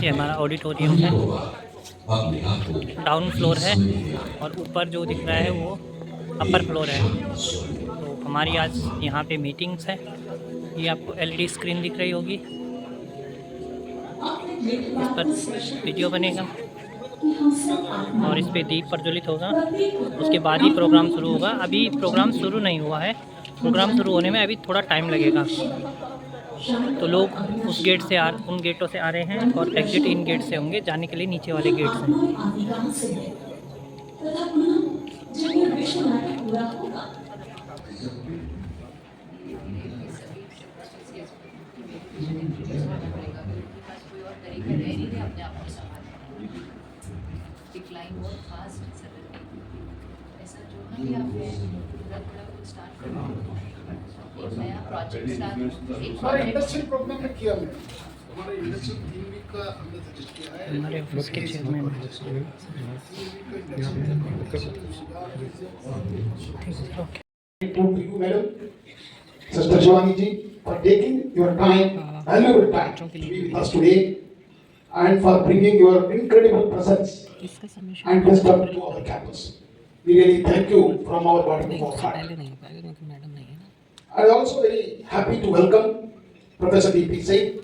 ये हमारा ऑडिटोरियम है, डाउन फ्लोर है और ऊपर जो दिख रहा है वो अपर फ्लोर है। तो हमारी आज यहाँ पे मीटिंग्स है। ये आपको एलईडी स्क्रीन दिख रही होगी, इस पर वीडियो बनेगा और इस पे दीप प्रज्वलित होगा। उसके बाद ही प्रोग्राम शुरू होगा। अभी प्रोग्राम शुरू नहीं हुआ है, प्रोग्राम शुरू होने में अभी थोड़ा टाइम लगेगा। तो लोग उस गेट से उन गेटों से आ रहे हैं और एग्जिट इन गेट से होंगे, जाने के लिए नीचे वाले गेट से। डिक्लाइन बहुत फास्ट सडनली ऐसा जो ना कि आप थोड़ा थोड़ा कुछ स्टार्ट करो, एक नया प्रोजेक्ट स्टार्ट हमारे इंडस्ट्रियल प्रोग्राम में किया हमने हमारे इंडस्ट्रियल 3 वीक का हमने सजेस्ट किया है। हमारे ऑफिस के chairman To you, madam, Sister Shivani ji, for taking your time, valuable time to be with us today, and for bringing your incredible presence and wisdom to our campus. We really thank you from our bottom of our heart. I am also very happy to welcome Professor D.P. Singh,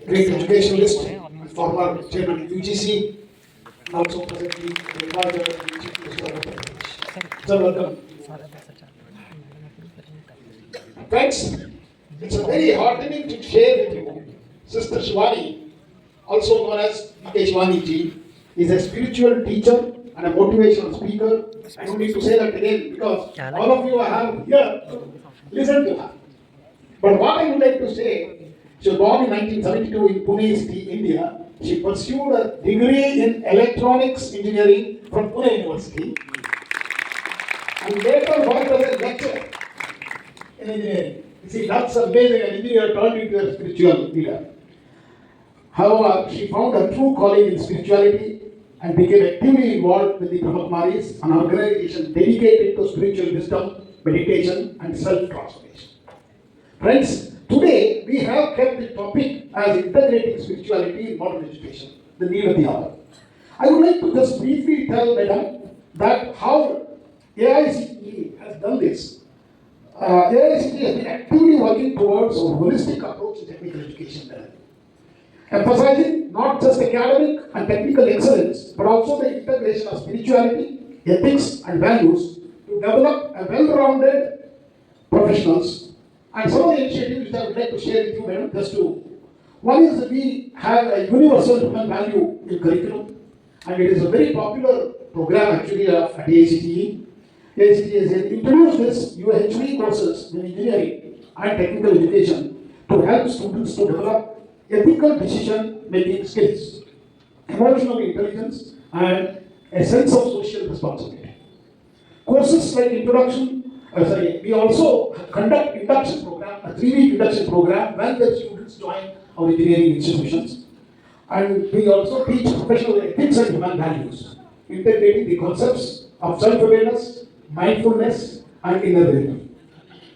great educationalist, and former chairman of UGC, and also presently the advisor of the Chief Minister of Uttar Pradesh. Sir, welcome. Friends, it's a very heartening to share with you, Sister Shivani, also known as Akeshwani ji, is a spiritual teacher and a motivational speaker. I don't need to say that again because all of you have here listened to her. But what I would like to say, she was born in 1972 in Pune City, India. She pursued a degree in electronics engineering from Pune University and later worked as a lecturer in engineering. You see, that's amazing. An engineer turned into a spiritual leader. However, she found a true calling in spirituality and became actively involved with the Brahmakumaris, an organization dedicated to spiritual wisdom, meditation, and self-transformation. Friends, today we have kept the topic as integrating spirituality in modern education, the need of the hour. I would like to just briefly tell Madam that how AICTE has done this. AICTE has been actively working towards a holistic approach to technical education, emphasizing not just academic and technical excellence, but also the integration of spirituality, ethics, and values to develop a well-rounded professionals. And some of the initiatives which I would like to share with you, madam, one is that we have a universal human value in curriculum, and it is a very popular program actually at AICTE. AICTE has introduced this UHV courses in engineering and technical education to help students to develop ethical decision-making skills, emotional intelligence, and a sense of social responsibility. Courses like we also conduct induction program, a 3-week induction program when the students join our engineering institutions. And we also teach professional ethics and human values, integrating the concepts of self-awareness, mindfulness, and inner well-being.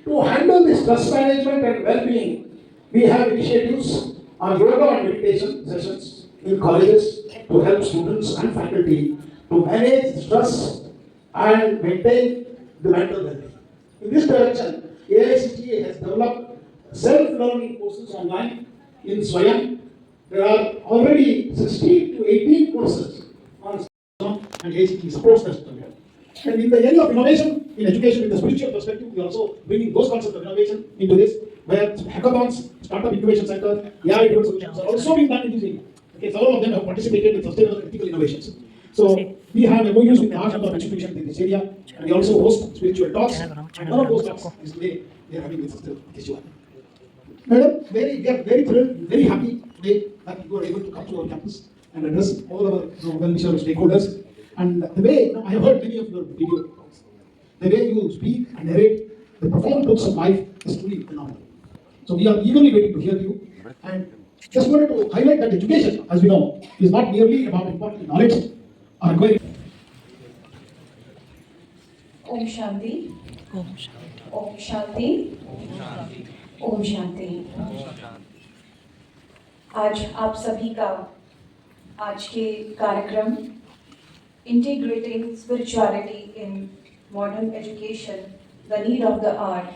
To handle the stress management and well-being, we have initiatives on yoga and meditation sessions in colleges to help students and faculty to manage stress and maintain the mental well-being. In this direction, AICTE has developed self-learning courses online in Swayam. There are already 16 to 18 courses on Swayam, and AICTE supports that program. And in the area of innovation in education, in the spiritual perspective, we are also bringing those concepts of innovation into this, where hackathons, startup incubation center, AI-driven solutions are also being done in this area. Okay, several of them have participated in sustainable and ethical innovations. So we have MOUs with the large number of institutions in this area, and we also host spiritual talks. And one of those talks is today we are having with Sister Akeshwani. Madam, we are very thrilled, very happy today that you are able to come to our campus and address all our well-wisher stakeholders. And the way, I have heard many of your video talks. The way you speak and narrate the profound truths of life is truly phenomenal. So we are eagerly waiting to hear you. And just wanted to highlight that education, as we know, is not merely about important knowledge or acquiring. Om Shanti. Om Shanti. Om Shanti. Om Shanti. आज आप सभी का आज के कार्यक्रम integrating spirituality in modern education the need of the art,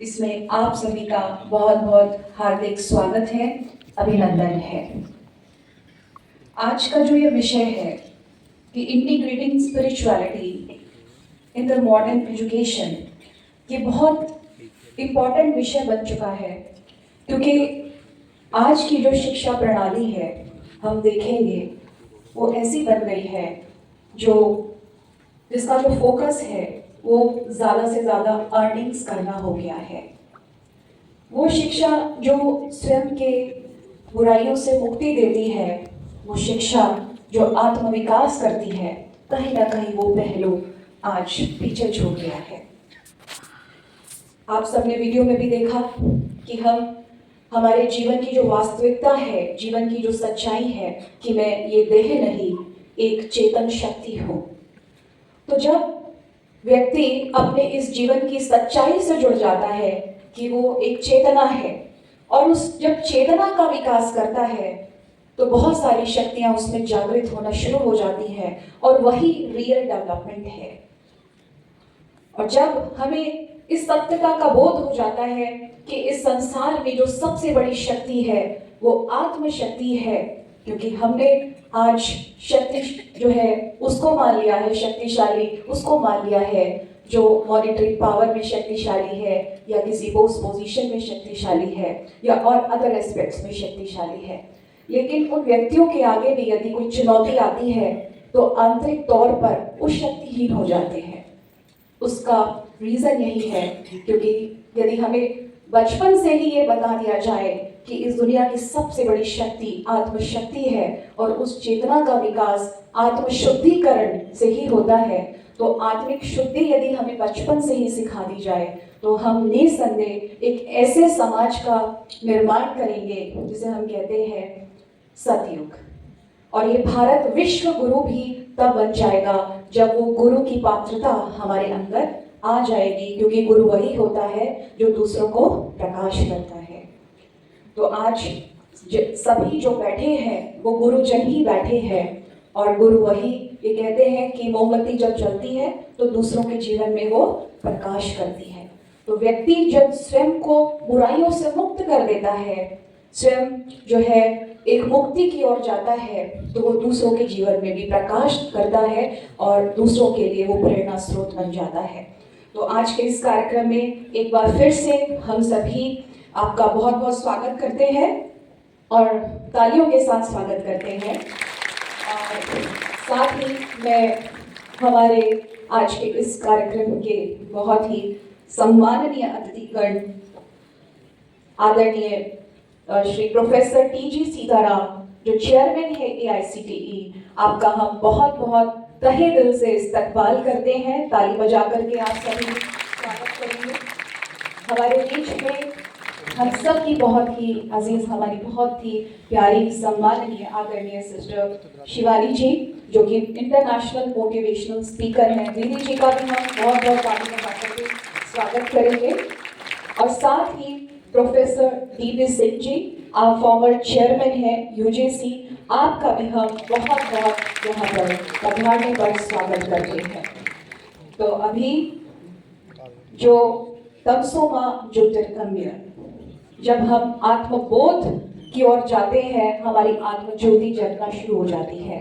इसमें आप सभी का बहुत बहुत हार्दिक स्वागत है, अभिनंदन है। आज का जो ये विषय है कि integrating spirituality in the modern education, ये बहुत इम्पॉर्टेंट विषय बन चुका है, क्योंकि आज की जो शिक्षा प्रणाली है हम देखेंगे वो ऐसी बन गई है जिसका जो फोकस है वो ज़्यादा से ज़्यादा अर्निंग्स करना हो गया है। वो शिक्षा जो स्वयं के बुराइयों से मुक्ति देती है, वो शिक्षा जो आत्मविकास करती है, कहीं ना कहीं वो पहलू आज पीछे छूट गया है। आप सबने वीडियो में भी देखा कि हमारे जीवन की जो वास्तविकता है, जीवन की जो सच्चाई है कि मैं ये देह नहीं, एक चेतन शक्ति हूँ। तो जब व्यक्ति अपने इस जीवन की सच्चाई से जुड़ जाता है कि वो एक चेतना है और जब चेतना का विकास करता है तो बहुत सारी शक्तियां उसमें जागृत होना शुरू हो जाती हैं और वही रियल डेवलपमेंट है। और जब हमें इस सत्यता का बोध हो जाता है कि इस संसार में जो सबसे बड़ी शक्ति है वो आत्मशक्ति है, क्योंकि हमने आज शक्ति जो है उसको मान लिया है, शक्तिशाली उसको मान लिया है जो मॉनिटरी पावर में शक्तिशाली है या किसी पोस्ट पोजीशन में शक्तिशाली है या और अदर एस्पेक्ट्स में शक्तिशाली है। लेकिन उन व्यक्तियों के आगे भी यदि कोई चुनौती आती है तो आंतरिक तौर पर वो शक्तिहीन हो जाते हैं। उसका रीज़न यही है क्योंकि यदि हमें बचपन से ही ये बता दिया जाए कि इस दुनिया की सबसे बड़ी शक्ति आत्मशक्ति है और उस चेतना का विकास आत्मशुद्धिकरण से ही होता है, तो आत्मिक शुद्धि यदि हमें बचपन से ही सिखा दी जाए तो हम निसंदेह एक ऐसे समाज का निर्माण करेंगे जिसे हम कहते हैं सतयुग। और ये भारत विश्व गुरु भी तब बन जाएगा जब वो गुरु की पात्रता हमारे अंदर आ जाएगी, क्योंकि गुरु वही होता है जो दूसरों को प्रकाश करता है। तो आज सभी जो बैठे हैं वो गुरुजन ही बैठे हैं और गुरु वही, ये कहते हैं कि मोमबत्ती जब जलती है तो दूसरों के जीवन में वो प्रकाश करती है। तो व्यक्ति जब स्वयं को बुराइयों से मुक्त कर देता है, स्वयं जो है एक मुक्ति की ओर जाता है, तो वो दूसरों के जीवन में भी प्रकाश करता है और दूसरों के लिए वो प्रेरणा स्रोत बन जाता है। तो आज के इस कार्यक्रम में एक बार फिर से हम सभी आपका बहुत बहुत स्वागत करते हैं और तालियों के साथ स्वागत करते हैं। और साथ ही मैं हमारे आज के इस कार्यक्रम के बहुत ही सम्माननीय अतिथिगण आदरणीय श्री प्रोफेसर टी.जी. सीताराम जो चेयरमैन है AICTE, आपका हम बहुत बहुत तहे दिल से इस्तकबाल करते हैं। ताली बजा करके आप सभी स्वागत करेंगे। हमारे बीच में हम सब की बहुत ही अजीज, हमारी बहुत ही प्यारी सम्माननीय आदरणीय सिस्टर शिवानी जी जो कि इंटरनेशनल मोटिवेशनल स्पीकर हैं। दीदी जी का भी हम बहुत बहुत ताली बजा करके स्वागत करेंगे। और साथ ही प्रोफेसर D.P. सिंह जी, आप फॉर्मर चेयरमैन हैं UJC, आपका भी हम बहुत बहुत यहाँ पर पधारने पर स्वागत करते हैं। तो अभी जो तमसोमा ज्योतिर्गम्य, जब हम आत्मबोध की ओर जाते हैं, हमारी आत्मज्योति जगना शुरू हो जाती है।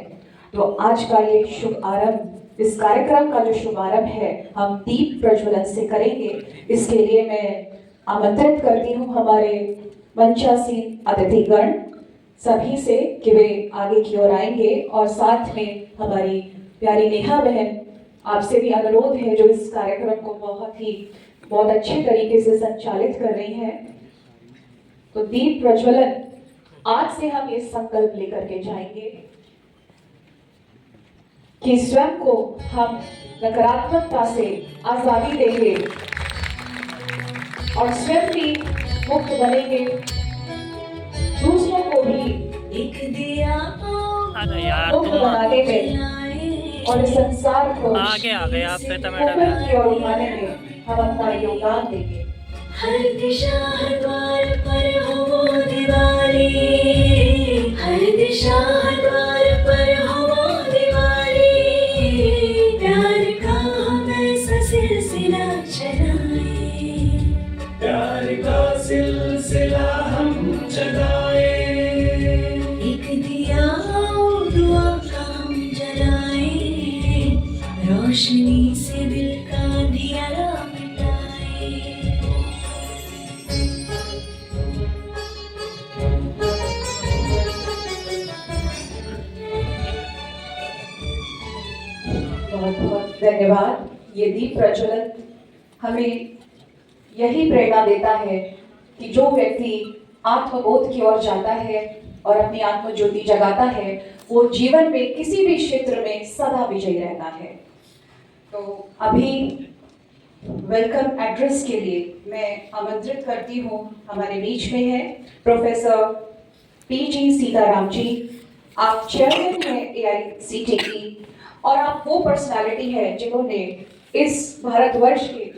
तो आज का ये शुभ आरंभ, इस कार्यक्रम का जो शुभारंभ है हम दीप प्रज्वलन से करेंगे। इसके लिए मैं आमंत्रित करती हूँ हमारे मंचासीन अतिथिगण सभी से कि वे आगे की ओर आएंगे। और साथ में हमारी प्यारी नेहा बहन, आपसे भी अनुरोध है जो इस कार्यक्रम को बहुत अच्छे तरीके से संचालित कर रही हैं। तो दीप प्रज्वलन आज से हम ये संकल्प लेकर के जाएंगे कि स्वयं को हम नकारात्मकता से आजादी देंगे और स्वयं भी मुक्त बनेंगे, दूसरों को भी मुक्त बनाने में और इस संसार को आगे आ गए आप की ओर उठाने में हम अपना योगदान देंगे। हर दिशा हर द्वार पर हो दिवाली। हर दिशा द्वार पर हवा दीवारी, प्यार का हम ऐसा सिलसिला चलाए, प्यार का सिलसिला हम चलाए, एक दिया और दुआ का हम जलाए, रोशनी से दिल का अंधियारा मिटाए। बहुत बहुत धन्यवाद। ये दीप प्रज्वलन हमें यही प्रेरणा देता है कि जो व्यक्ति आत्मबोध की ओर जाता है और अपनी आत्म ज्योति जगाता है, वो जीवन में किसी भी क्षेत्र में सदा विजयी रहता है। तो अभी वेलकम एड्रेस के लिए मैं आमंत्रित करती हूँ, हमारे बीच में है प्रोफेसर टी.जी. सीताराम जी। आप चेयरमैन हैं AICTE और आप वो पर्सनालिटी है जिन्होंने इस भारतवर्ष के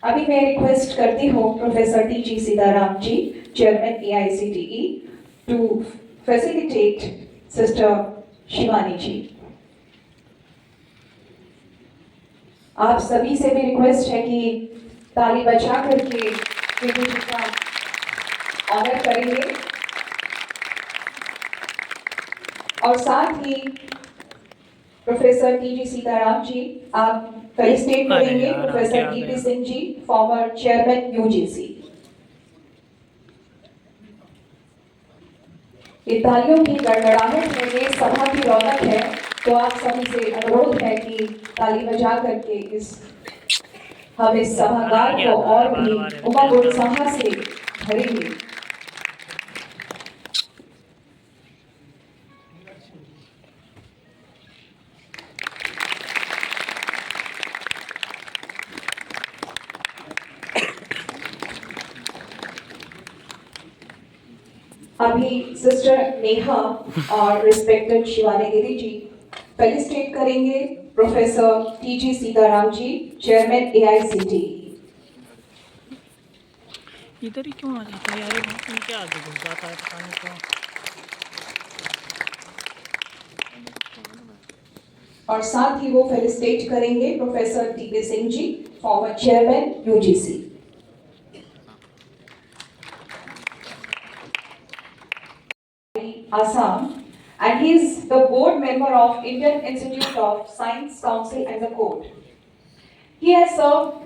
अभी मैं रिक्वेस्ट करती हूँ professor T G. Sitaram ji, chairman AICTE, to facilitate sister Shivani ji. आप सभी से भी रिक्वेस्ट है कि ताली बजा करके विभू जी का ऑनर करेंगे और साथ ही प्रोफेसर टी.जी. सीताराम जी आप फेलिसिटेट करेंगे professor DP Singh ji, former chairman UGC। ये तालियों की गड़गड़ाहट है, ये सभा की रौनक है, तो आप सभी से अनुरोध है कि ताली बजा करके हम इस सभागार को और भी उमंग उत्साह से भरेंगे। अभी सिस्टर नेहा और रिस्पेक्टेड शिवानी दीदी जी फेलिसिटेट करेंगे professor T G. Sitaram ji, chairman AICTE। इधर ही क्यों आ जाता है यार, ये क्या आगे घुस जाता है, पता नहीं क्यों। और साथ ही वो फेलिसिटेट करेंगे professor DP Singh ji, former chairman UGC। Assam, and he is the board member of Indian Institute of Science Council and the Court. He has served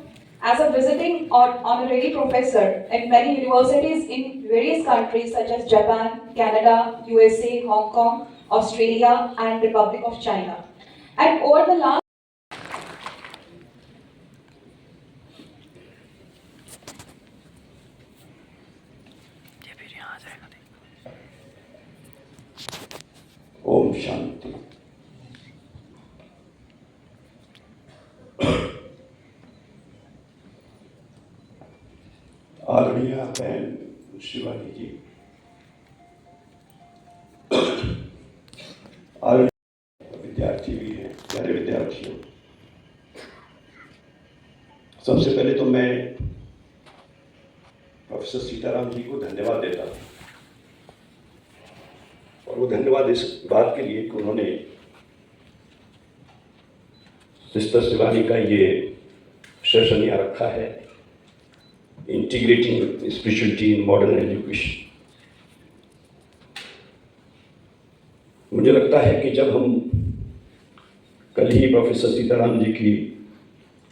as a visiting or honorary professor at many universities in various countries such as Japan, Canada, USA, Hong Kong, Australia, and Republic of China. And over the last Om Shanti. आदरणीय बहन शिवानी जी, विद्यार्थी भी हैं, प्यारे विद्यार्थियों, सबसे पहले तो मैं प्रोफेसर सीताराम जी को धन्यवाद देता हूँ, और वो धन्यवाद इस बात के लिए कि उन्होंने सिस्टर शिवानी का ये सेशन यहाँ रखा है, integrating spirituality in modern education. मुझे लगता है कि जब हम कल ही प्रोफेसर सीताराम जी की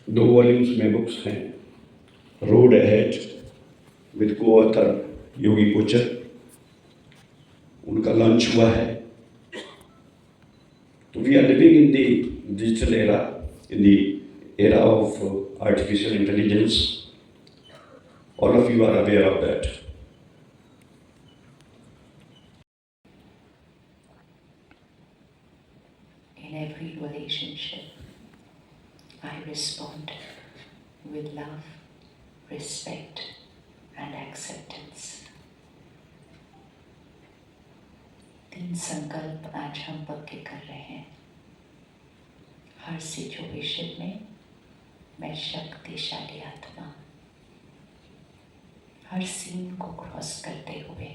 2 वॉल्यूम्स में बुक्स हैं, road ahead with co-author Yogi Kochar, उनका लॉन्च हुआ है। तो we are living in the digital era, in the era of artificial intelligence. All of you are aware of that. In every relationship, I respond with love, respect, and acceptance. 3 संकल्प आज हम पक्के कर रहे हैं। हर सिचुएशन में मैं शक्तिशाली आत्मा, हर सीन को क्रॉस करते हुए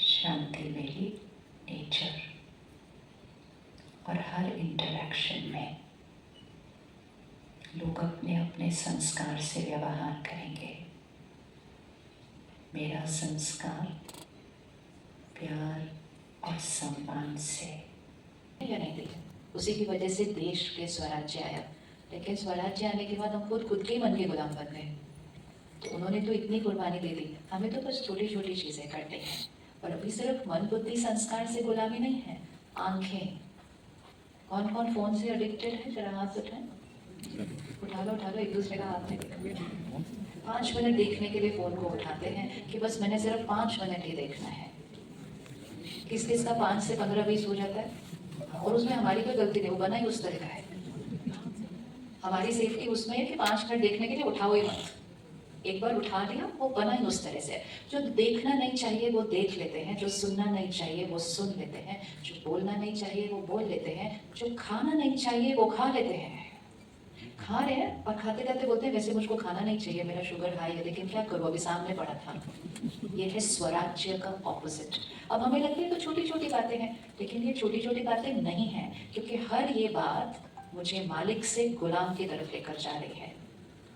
शांति मेरी नेचर, और हर इंटरैक्शन में लोग अपने अपने संस्कार से व्यवहार करेंगे। मेरा संस्कार प्यार और सम्मान से या नहीं दिया, उसी की वजह से देश के स्वराज्य आया। लेकिन स्वराज्य आने के बाद हम खुद के मन के गुलाम बन गए। तो उन्होंने तो इतनी कुर्बानी दे दी, हमें तो बस छोटी छोटी चीजें करनी है। और अभी सिर्फ मन बुद्धि संस्कार से गुलामी नहीं है, आंखें। कौन कौन फोन से एडिक्टेड है? जरा हाथ उठाएं, उठा लो एक दूसरे का हाथ में। 5 मिनट देखने के लिए फोन को उठाते हैं कि बस मैंने सिर्फ 5 मिनट ही देखना है। किस किस का 5 से 15-20 हो जाता है, और उसमें हमारी कोई गलती नहीं, वो बना ही उस तरह का है। हमारी सेफ्टी उसमें है कि 5 मिनट देखने के लिए उठाओ ही मत। एक बार उठा लिया, वो बना ही उस तरह से। जो देखना नहीं चाहिए वो देख लेते हैं, जो सुनना नहीं चाहिए वो सुन लेते हैं, जो बोलना नहीं चाहिए वो बोल लेते हैं, जो खाना नहीं चाहिए वो खा लेते हैं। खा रहे हैं और खाते खाते बोलते हैं वैसे मुझको खाना नहीं चाहिए, मेरा शुगर हाई है, लेकिन क्या करूँ, अभी सामने पड़ा था। ये है स्वराज्य का ऑपोजिट। अब हमें लगती है तो छोटी छोटी बातें हैं, लेकिन ये छोटी छोटी बातें नहीं हैं, क्योंकि हर ये बात मुझे मालिक से गुलाम की तरफ लेकर जा रही है।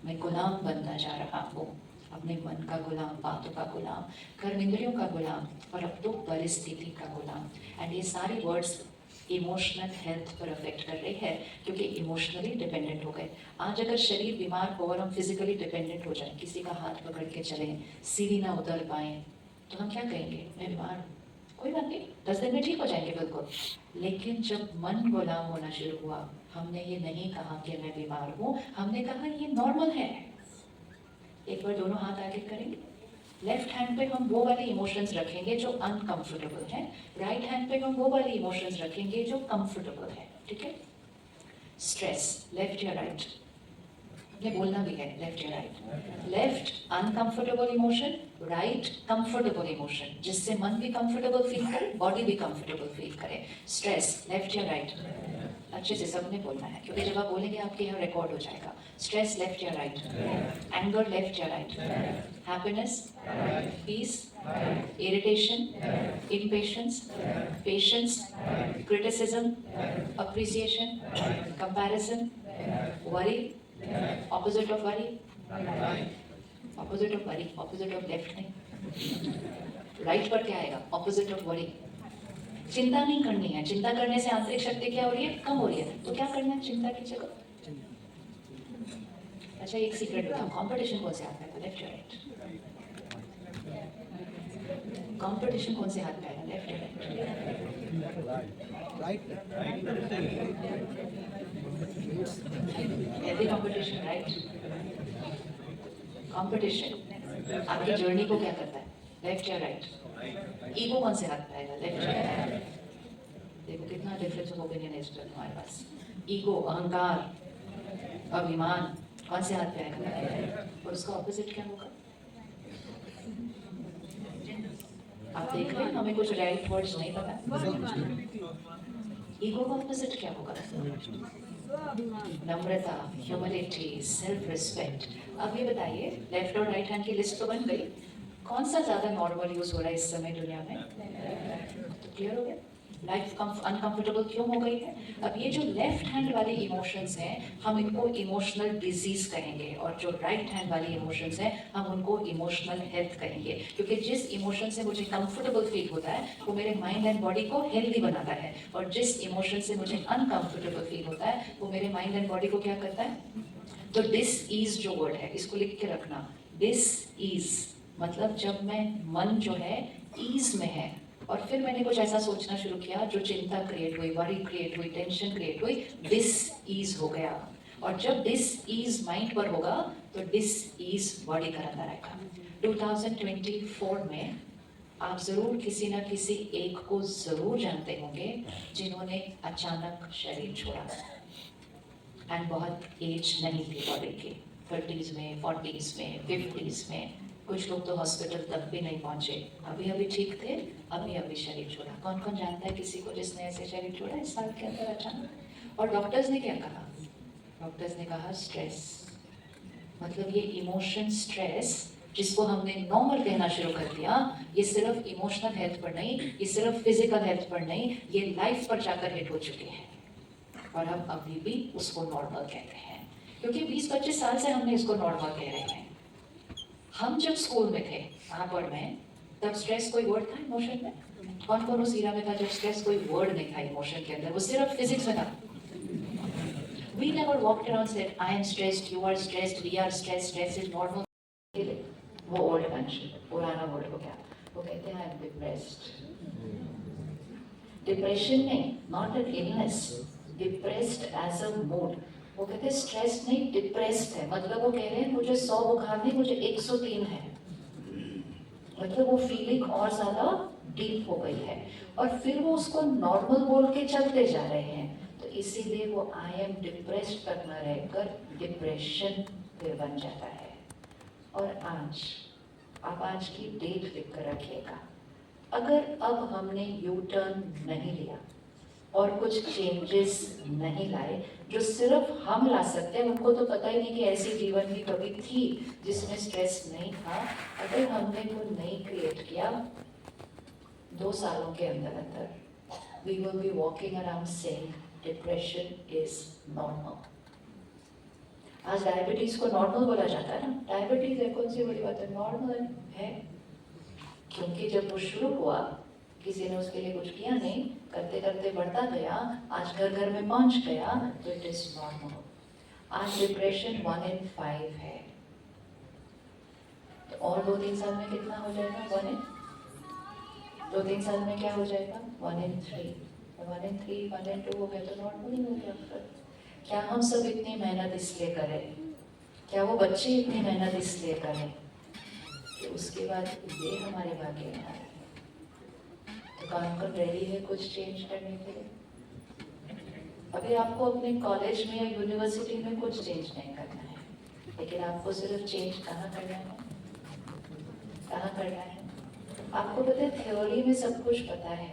मैं गुलाम बनना जा रहा हूँ, अपने मन का गुलाम, बातों का गुलाम, कर्मेंद्रियों का गुलाम, और अब तो परिस्थिति का गुलाम। एंड ये सारी वर्ड्स इमोशनल हेल्थ पर अफेक्ट कर रही है, क्योंकि इमोशनली डिपेंडेंट हो गए। आज अगर शरीर बीमार हो और हम फिजिकली डिपेंडेंट हो जाए, किसी का हाथ पकड़ के चलें, सीढ़ी ना उतर पाएं, तो हम क्या कहेंगे? मैं बीमार हूँ, कोई बात नहीं, 10 दिन में ठीक हो जाएंगे बिल्कुल। लेकिन जब मन गुलाम होना शुरू हुआ, हमने ये नहीं कहा कि मैं बीमार हूँ, हमने कहा ये नॉर्मल है। एक बार दोनों हाथ आगे करेंगे, लेफ्ट हैंड पे हम वो वाले इमोशंस रखेंगे जो अनकंफर्टेबल हैं, राइट हैंड पे हम वो वाले इमोशंस रखेंगे जो कंफर्टेबल है। ठीक है? स्ट्रेस, लेफ्ट या राइट, ये बोलना भी है, लेफ्ट या right. Left uncomfortable emotion, right comfortable emotion, जिससे मन भी कंफर्टेबल फील करे, बॉडी भी कंफर्टेबल फील करे। स्ट्रेस, लेफ्ट या राइट, अच्छे से सबने बोलना है, क्योंकि जब आप बोलेंगे आपके यहाँ रिकॉर्ड हो जाएगा। स्ट्रेस, लेफ्ट या राइट, एंगर, लेफ्ट या right, happiness, peace, irritation, impatience, patience, criticism, appreciation, comparison, worry, opposite of worry, opposite of worry, opposite of left नहीं। राइट पर क्या आएगा? Opposite of worry. चिंता नहीं करनी है, चिंता करने से आंतरिक शक्ति क्या हो रही है? कम हो रही है। तो क्या करना है चिंता की जगह? अच्छा, एक सीक्रेट बताओ, कंपटीशन कौन से हाथ में आएगा? लेफ्ट या राइट? कंपटीशन कौन से हाथ में आएगा? लेफ्ट या right? Healthy competition, right? Competition आपकी जर्नी को क्या करता है? लेफ्ट या राइट? ईगो कौन से हाथ में आएगा? लेफ्ट या राइट? देखो कितना डिफरेंस ऑफ ओपिनियन है इस पर हमारे पास। ईगो, अहंकार, अभिमान कौन से हाथ पे आएगा? और उसका ऑपोजिट क्या होगा? आप देख रहे हैं, हमें कुछ राइट वर्ड्स नहीं पता। ईगो का ऑपोजिट क्या होगा? नम्रता, ह्यूमिलिटी, सेल्फ रिस्पेक्ट। अब ये बताइए, लेफ्ट और राइट हैंड की लिस्ट तो बन गई, कौन सा ज्यादा नॉर्मल यूज हो रहा है इस समय दुनिया में? तो क्लियर हो गया लाइफ अनकंफर्टेबल क्यों हो गई है। अब ये जो लेफ्ट हैंड वाले इमोशंस हैं, हम इनको इमोशनल डिजीज कहेंगे, और जो राइट हैंड वाले इमोशंस हैं, हम उनको इमोशनल हेल्थ कहेंगे। क्योंकि जिस इमोशन से मुझे कंफर्टेबल फील होता है, वो मेरे माइंड एंड बॉडी को हेल्दी बनाता है, और जिस इमोशन से मुझे अनकंफर्टेबल फील होता है, वो मेरे माइंड एंड बॉडी को क्या करता है? तो डिस ईज जो वर्ड है, इसको लिख के रखना। डिस ईज मतलब जब मैं मन जो है ईज में है, और फिर मैंने कुछ ऐसा सोचना शुरू किया जो चिंता क्रिएट हुई, वरी क्रिएट हुई, टेंशन क्रिएट हुई, डिस ईज हो गया। और जब डिस ईज माइंड पर होगा तो डिस ईज बॉडी का अंदर आएगा। 2024 में आप जरूर किसी ना किसी एक को जरूर जानते होंगे जिन्होंने अचानक शरीर छोड़ा, एंड बहुत एज नहीं थी बॉडी की, 30s में, 40s में, 50s में। कुछ लोग तो हॉस्पिटल तक भी नहीं पहुंचे, अभी अभी ठीक थे, अभी अभी शरीर छोड़ा। कौन कौन जानता है किसी को जिसने ऐसे शरीर छोड़ा इस साल के अंदर अचानक? और डॉक्टर्स ने क्या कहा? डॉक्टर्स ने कहा स्ट्रेस, मतलब ये इमोशन स्ट्रेस जिसको हमने नॉर्मल कहना शुरू कर दिया, ये सिर्फ इमोशनल हेल्थ पर नहीं, ये सिर्फ फिजिकल हेल्थ पर नहीं, ये लाइफ पर जाकर हिट हो चुके हैं और हम अभी भी उसको नॉर्मल कहते हैं, क्योंकि 20-25 साल से हमने इसको नॉर्मल कह रहे हैं। हम जब स्कूल में थे, आप और मैं, तब स्ट्रेस कोई वर्ड था इमोशन में? कौन कौन उस ईरा में था जब स्ट्रेस कोई वर्ड नहीं था इमोशन के अंदर, वो सिर्फ फिजिक्स में था? We never walked around said, I am stressed, you are stressed, we are stressed, stress is normal. वो ओल्ड फंक्शन, पुराना वर्ड हो गया, वो कहते हैं आई एम डिप्रेस्ड। डिप्रेशन नहीं, not an illness, depressed as a mood. वो कहते हैं स्ट्रेस नहीं, डिप्रेस्ड है, मतलब वो कह रहे हैं मुझे 100 बुखार नहीं, मुझे 103 है, मतलब वो फीलिंग और ज्यादा डीप हो गई है, और फिर वो उसको नॉर्मल बोल के चलते जा रहे हैं, तो इसीलिए वो आई एम डिप्रेस्ड तक न रहकर डिप्रेशन फिर बन जाता है। और आज आप आज की डेट लिख कर रखिएगा, अगर अब हमने यू टर्न नहीं लिया और कुछ चेंजेस नहीं लाए जो सिर्फ हम ला सकते हैं, उनको तो पता ही नहीं कि ऐसी जीवन भी कभी थी जिसमें स्ट्रेस नहीं था, अगर हमने वो नहीं क्रिएट किया, 2 सालों के अंदर अंदर we will be walking around saying depression is normal. आज डायबिटीज को नॉर्मल बोला जाता है ना, डायबिटीज है, कौन सी बड़ी बात है, नॉर्मल है, क्योंकि जब वो शुरू हुआ किसी ने उसके लिए कुछ किया नहीं, करते करते बढ़ता गया, आज घर घर में पहुंच गया, तो इट इज नॉर्मल। आज डिप्रेशन 1 in 5 है, तो और 2-3 साल में कितना हो जाएगा? 2-3 साल में क्या हो जाएगा? 1 in 3, 1 in 3, 1 in 2 हो गया तो नॉर्मल ही हो गया। क्या हम सब इतनी मेहनत इसलिए करें, क्या वो बच्चे इतनी मेहनत इसलिए करें कि उसके बाद ये हमारे भाग्य में आ रहा है? तो कौन रेडी है कुछ चेंज करने के लिए? अभी आपको अपने कॉलेज में या यूनिवर्सिटी में कुछ चेंज नहीं करना है, लेकिन आपको सिर्फ चेंज कहाँ करना है? कहाँ करना है? आपको पता है थ्योरी में सब कुछ पता है,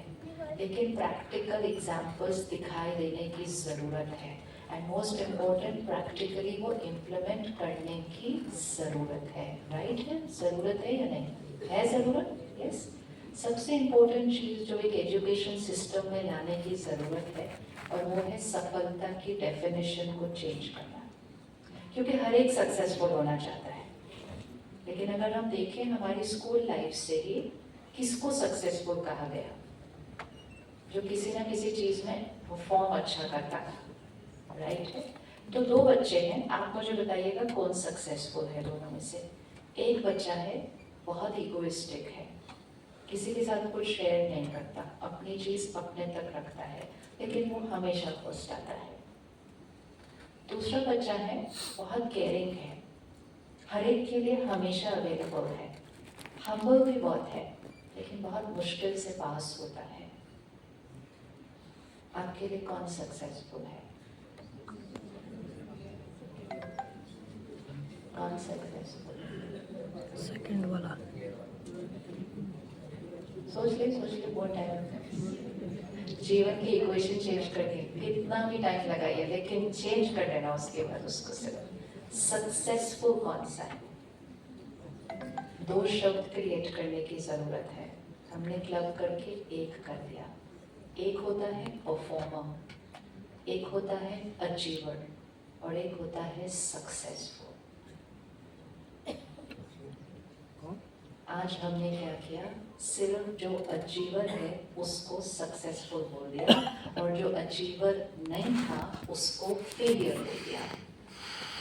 लेकिन प्रैक्टिकल एग्जाम्पल्स दिखाई देने की ज़रूरत है, एंड मोस्ट इम्पोर्टेंट प्रैक्टिकली वो इम्प्लीमेंट करने की ज़रूरत है। राइट है? ज़रूरत है या नहीं है? ज़रूरत, यस। सबसे इम्पोर्टेंट चीज़ जो एक एजुकेशन सिस्टम में लाने की ज़रूरत है, और वो है सफलता की डेफिनेशन को चेंज करना, क्योंकि हर एक सक्सेसफुल होना चाहता है, लेकिन अगर हम देखें हमारी स्कूल लाइफ से ही किसको सक्सेसफुल कहा गया? जो किसी ना किसी चीज़ में परफॉर्म अच्छा करता था, राइट है? तो 2 बच्चे हैं, आप मुझे बताइएगा कौन सक्सेसफुल है दोनों में से? एक बच्चा है बहुत इगोइस्टिक है, किसी के साथ कुछ शेयर नहीं करता, अपनी चीज़ अपने तक रखता है, लेकिन वो हमेशा खुश रहता है। दूसरा बच्चा है बहुत केयरिंग है, हर एक के लिए हमेशा अवेलेबल है, हम्बल भी बहुत है, लेकिन बहुत मुश्किल से पास होता है। आपके लिए कौन सक्सेसफुल है? कौन सक्सेसफुल? सेकंड वाला। सोच ले बहुत टाइम, जीवन की इक्वेशन चेंज करके कितना भी टाइम लगाइए, लेकिन चेंज कर देना उसके बाद उसको। सिर्फ सक्सेसफुल कौन सा है? 2 शब्द क्रिएट करने की जरूरत है, हमने क्लब करके एक कर दिया। एक होता है परफॉर्मर, एक होता है अचीवर, और एक होता है सक्सेसफुल। आज हमने क्या किया? सिर्फ जो अचीवर है उसको सक्सेसफुल बोल दिया, और जो अचीवर नहीं था उसको फेलियर बोल दिया।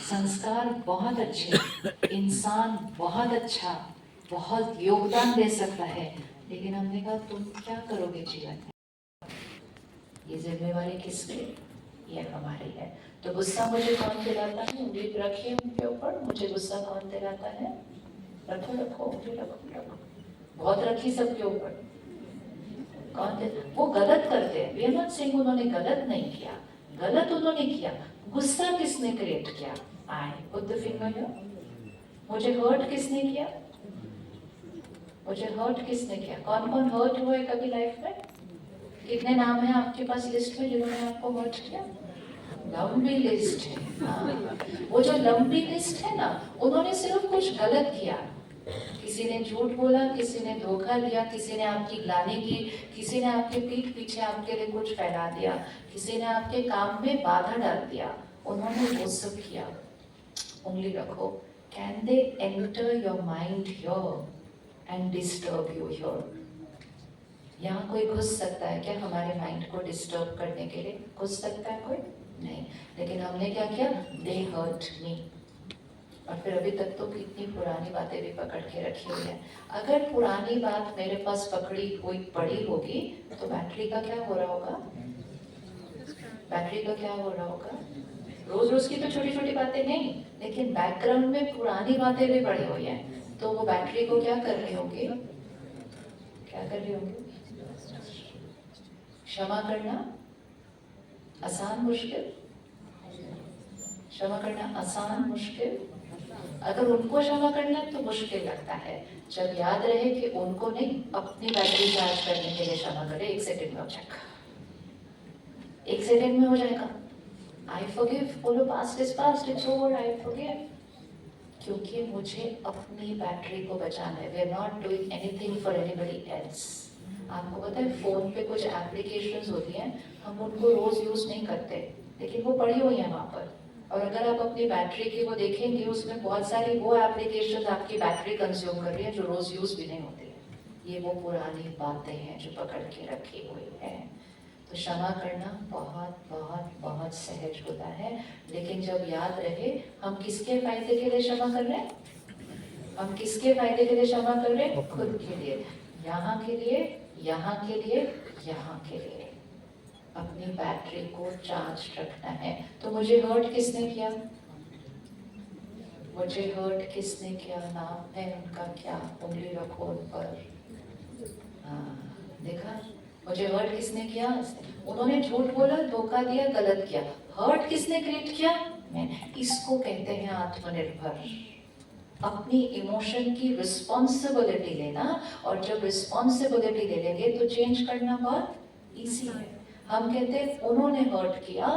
संस्कार बहुत अच्छे, इंसान बहुत अच्छा, बहुत योगदान दे सकता है, लेकिन हमने कहा तुम क्या करोगे जीवन में? ये जिम्मेवारी किसकी? ये हमारी है। तो गुस्सा मुझे कौन दिलाता है? उंगली रखिए उनके ऊपर, मुझे गुस्सा कौन दिलाता है? रखो रखो, उंगली रखो, बहुत रखी सबके ऊपर। कौन दे? वो गलत करते हैं, वी आर नॉट सेइंग उन्होंने गलत नहीं किया, गलत उन्होंने किया, गुस्सा किसने क्रिएट किया? I put the finger here. मुझे हर्ट किसने किया? मुझे हर्ट किसने किया? कौन कौन हर्ट हुआ है कभी लाइफ में? कितने नाम हैं आपके पास लिस्ट में जिन्होंने आपको हर्ट किया? लंबी लिस्ट है। हाँ, वो जो लंबी लिस्ट है ना, उन्होंने सिर्फ कुछ गलत किया। किसी ने झूठ बोला, किसी ने धोखा दिया, किसी ने आपकी ग्लानि की, किसी ने आपके पीठ पीछे आपके लिए कुछ फैला दिया, किसी ने आपके काम में बाधा डाल दिया। उन्होंने वो सब किया। उंगली रखो, can they enter your mind here and disturb you here? यहाँ कोई घुस सकता है क्या हमारे माइंड को डिस्टर्ब करने के लिए? घुस सकता है कोई? नहीं। लेकिन हमने क्या किया? They hurt me. और फिर अभी तक तो कितनी पुरानी बातें भी पकड़ के रखी हुई है। अगर पुरानी बात मेरे पास पकड़ी हुई पड़ी होगी तो बैटरी का क्या हो रहा होगा? बैटरी का क्या हो रहा होगा? रोज रोज की तो छोटी छोटी बातें नहीं, लेकिन बैकग्राउंड में पुरानी बातें भी पड़ी हुई हैं, तो वो बैटरी को क्या कर रही होंगी? क्या कर रही होंगी? क्षमा करना आसान मुश्किल? क्षमा करना आसान मुश्किल? अगर उनको क्षमा करना है तो मुश्किल लगता है। जब याद रहे कि उनको नहीं, अपनी बैटरी चार्ज करने के लिए क्षमा करें। 1 सेकंड में हो जाएगा, 1 सेकंड में हो जाएगा। आई फॉरगिव, बोलो past is past, it's over, I forgive. क्योंकि मुझे अपनी बैटरी को बचाना है। We are not doing anything for anybody else. आपको पता है फोन पे कुछ एप्लीकेशंस होती हैं, हम उनको रोज यूज नहीं करते, लेकिन वो पड़ी हुई हैं वहाँ पर। और अगर आप अपनी बैटरी की वो देखेंगे, उसमें बहुत सारी वो एप्लीकेशंस आपकी बैटरी कंज्यूम कर रही है जो रोज यूज भी नहीं होती है। ये वो पुरानी बातें हैं जो पकड़ के रखी हुई है। तो क्षमा करना बहुत बहुत बहुत सहज होता है, लेकिन जब याद रहे हम किसके फायदे के लिए क्षमा कर रहे हैं? हम किसके फायदे के लिए क्षमा कर रहे हैं? खुद के लिए, यहाँ के लिए, यहाँ के लिए, यहाँ के लिए। अपनी बैटरी को चार्ज रखना है। तो मुझे हर्ट किसने किया? मुझे हर्ट किसने किया? नाम है उनका क्या? उंगली रखो उन पर। हाँ, देखा? मुझे हर्ट किसने किया? उन्होंने झूठ बोला, धोखा दिया, गलत किया। हर्ट किसने क्रिएट किया? मैंने। इसको कहते हैं आत्मनिर्भर। अपनी इमोशन की रिस्पॉन्सिबिलिटी लेना, और जब रिस्पॉन्सिबिलिटी ले लेंगे तो चेंज करना बहुत इजी है। हम कहते हैं उन्होंने हर्ट किया,